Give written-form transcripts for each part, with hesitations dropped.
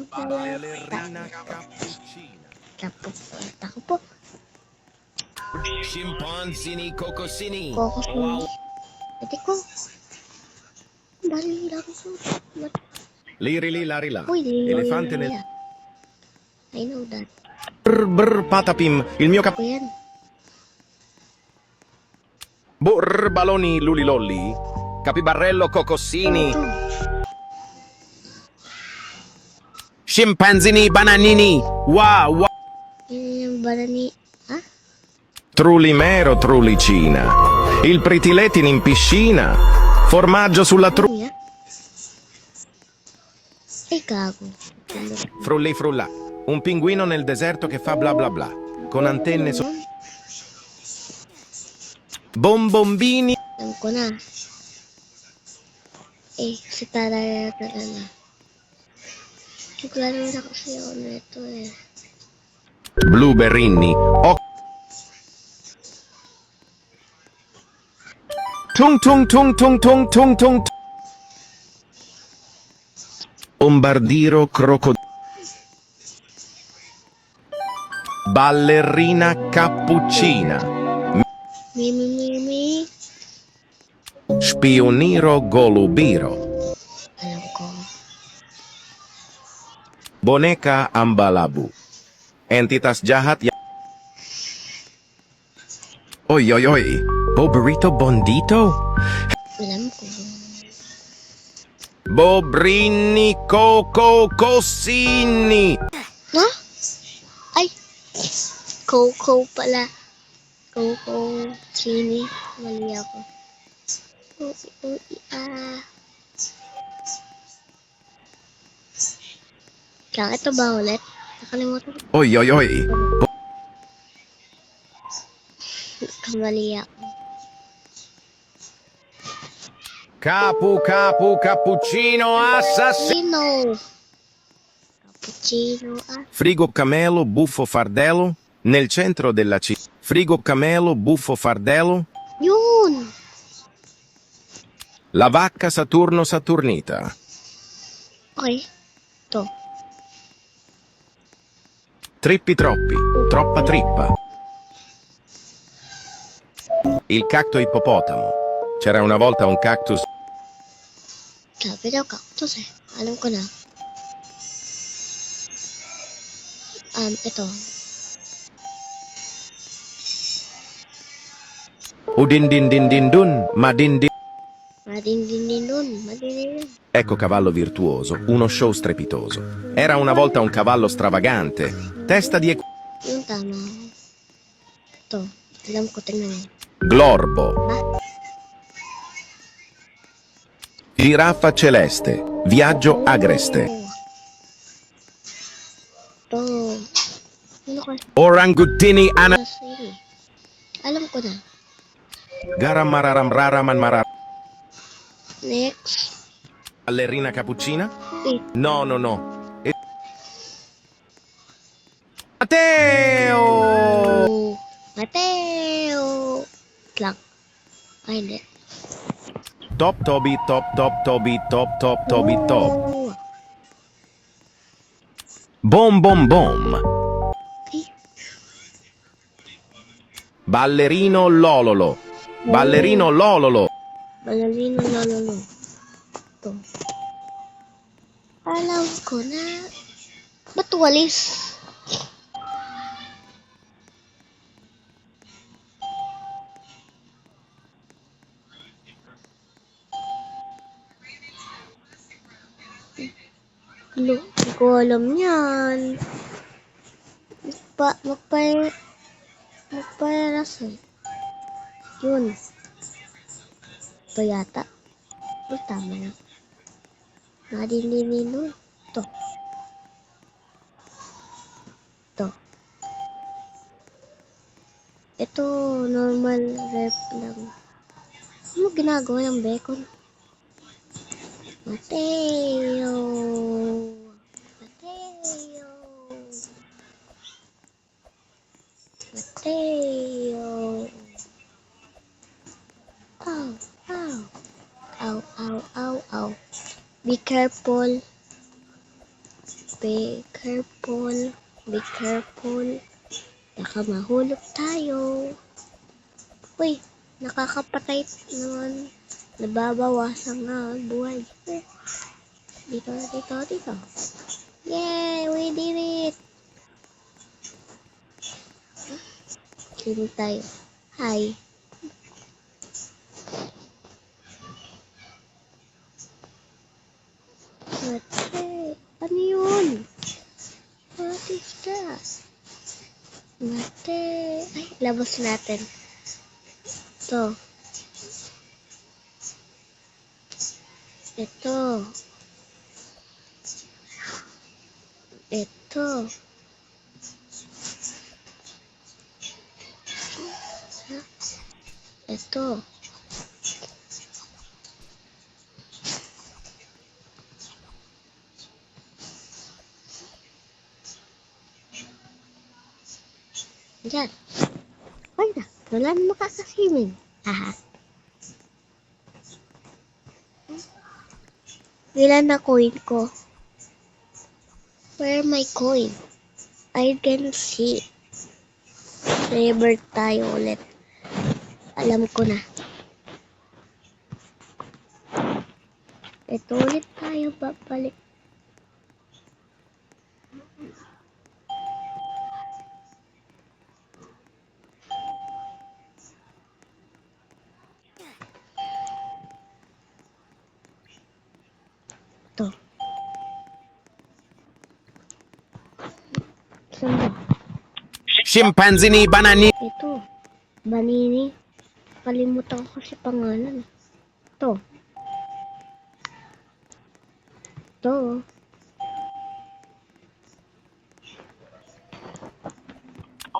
Ballerina cappuccina. Ako po. Scimpanzini cocosini. Kokosini. Ate ko. Dali lang po. Lirili larila. Uy, Elefante nel... I know that. Brr patapim. Il mio Ako yan. baloni lulilolli. Capibarello cocosini. Ito. Scimpanzini bananini. Wow. Yun yung banani. Ha? Trulimero trulicina. Il pritiletin in piscina. Formaggio sulla Ano yan? Ay, gago. Frulli frulla. Un pinguino nel deserto che fa bla bla bla. Con antenne su... Bombombini. Alam ko na. Si Tara na. Naglaro na kasi ako nito eh. Blueberrini. Tung tung tung tung tung tung tung. Bombardiro crocodilo. Ballerina cappuccina. Mimi. Spioniro golubiro. Alam ko. Boneka ambalabu. Entitas jahat yang... Oy, oy, oy. Boberito bondito? Alam ko. Bobrini cocosini. No? Ay! Coco pala. Coco. Chini. Mali ako. Kaya ito ba ulit? Nakalimutan ko. Oy, oy, oy. Kamali ako. Cappuccino assassino. Cappuccino. Frigo camelo buffo fardello nel centro della città. Frigo camelo buffo fardello. Yun! La vacca Saturno Saturnita. Okay. Ito. Trippi troppi. Troppa trippa. Il cacto ippopotamo. C'era una volta un cactus. Sabi daw cactus eh. Alam ko na. Ito. Udindindindindun, madindin. Madindindindun. Ecco cavallo virtuoso, uno show strepitoso. Era una volta un cavallo stravagante. Testa di Yung tama. Ito. Alam ko, tingnan mo. Glorbo. Giraffa celeste. Viaggio agreste. Ito. Ano ka? Orangutini ana. Alam ko na. Garam mararam raraman marar. Next. Ballerina cappuccina? Wait. No, no, no. Matteo! Mateo! Lang. Ay, hindi. Top Toby, top top Toby, top top Toby, top. Oh. Bom bom bom. Ay. Ballerino lololo. Ballerino lololo. Ballerino lololo. Ito. Alam ko na. Ba't walis? Hindi ko alam yan. Magpayaras eh. Yun. Ito yata. Tama na. Madinilino. Ito. Ito, normal rep lang. Ano ginagawa ng bacon? Mateo. Ow. Be careful. Be careful. Be careful. Baka mahulog tayo. Uy, nakakapatay naman. Nababawasan nga ang buhay. Dito, dito, dito. Yay! We did it! Sino tayo? Hi. Mate. Ano yun? What is that? Mate. Ay, labas natin. Ito. Ito. Ito. Ito. Diyan. Okay na. Wala na makakasimin. Haha. Ilan na coin ko? Where my coin? I can see. River tayo ulit. Alam ko na. Ito ulit tayo babalik. Ito. Saan ba? Scimpanzini banani. Ito. Banini. Kalimutan ko kasi pangalan. Ito. Ito.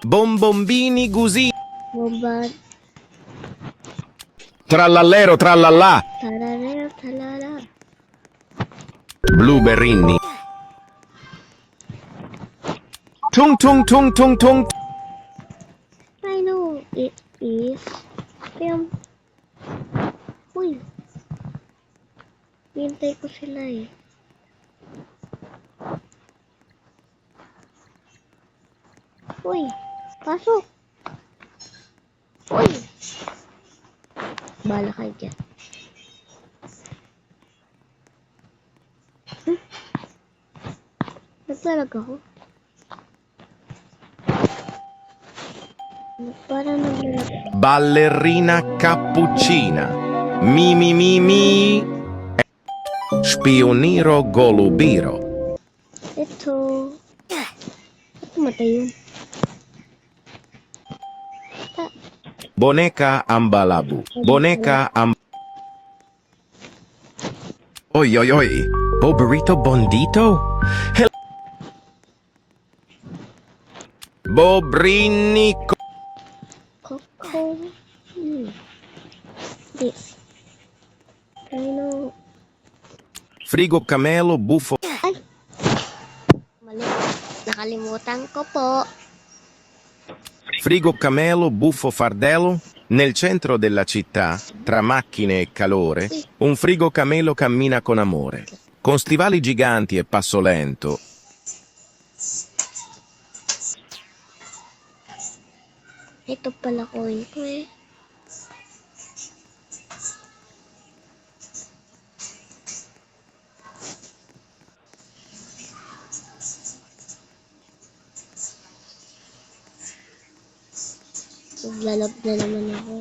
Bombombini gusi. Bomba. Trallallero trallallà. Tararero, talala. Blueberrini. Tung tung tung tung tung. I know it is. Film. Uy. Hintay ko sila eh. Uy. Pasok. Uy. Bala kayo dyan. Naglalag ako. Para naglalag. Ballerina cappuccina. Mi mi mi mi. Spioniro golubiro. Ito. Ba't matay yun? Boneca ambalabu. Boneca am... Oi oi oi. Boberito bondito? Bobrini Coco. This. Rhino. Frigo camelo buffo. Ay! Mali. Nakalimutan ko po. Frigo camelo buffo fardello. Nel centro della città, tra macchine e calore, un frigo camelo cammina con amore. Con stivali giganti e passo lento. Ito pala coin ko eh. Naglalab na naman ako.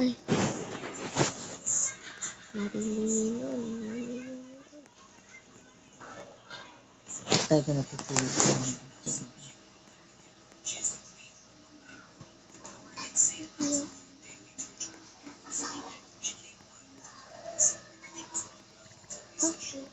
Ay. Marilino. Tayo na natutulog. Okay.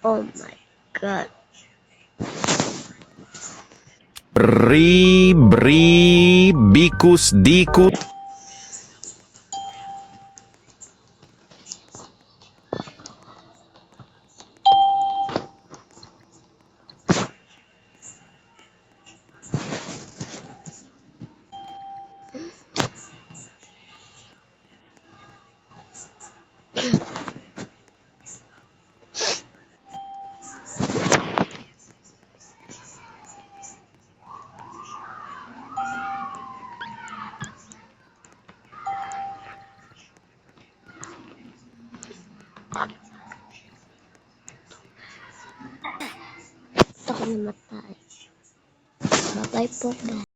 Oh my God. Bikus dikus. Gusto ko namatay. Bye-bye po, guys.